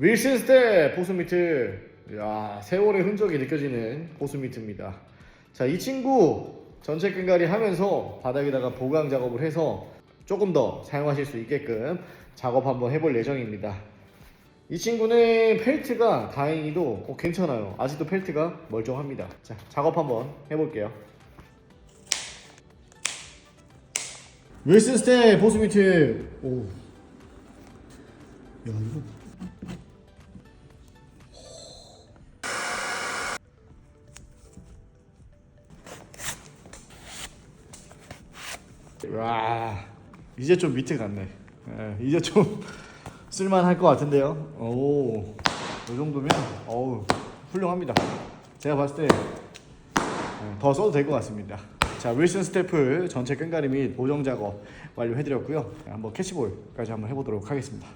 윌슨포수미트. 야, 세월의 흔적이 느껴지는 포수미트입니다. 자, 이 친구 전체 끈갈이 하면서 바닥에다가 보강 작업을 해서 조금 더 사용하실 수 있게끔 작업 한번 해볼 예정입니다. 이 친구는 펠트가 다행히도 괜찮아요. 아직도 펠트가 멀쩡합니다. 자, 작업 한번 해볼게요. 윌슨포수미트. 오, 야, 이거 와, 이제 좀 밑에 갔네. 이제 좀 쓸만할 것 같은데요. 오, 이 정도면 어우 훌륭합니다. 제가 봤을 때 더 써도 될 것 같습니다. 자, 윌슨 스태프 전체 끈가리 및 보정 작업 완료해드렸고요. 한번 캐치볼까지 한번 해보도록 하겠습니다.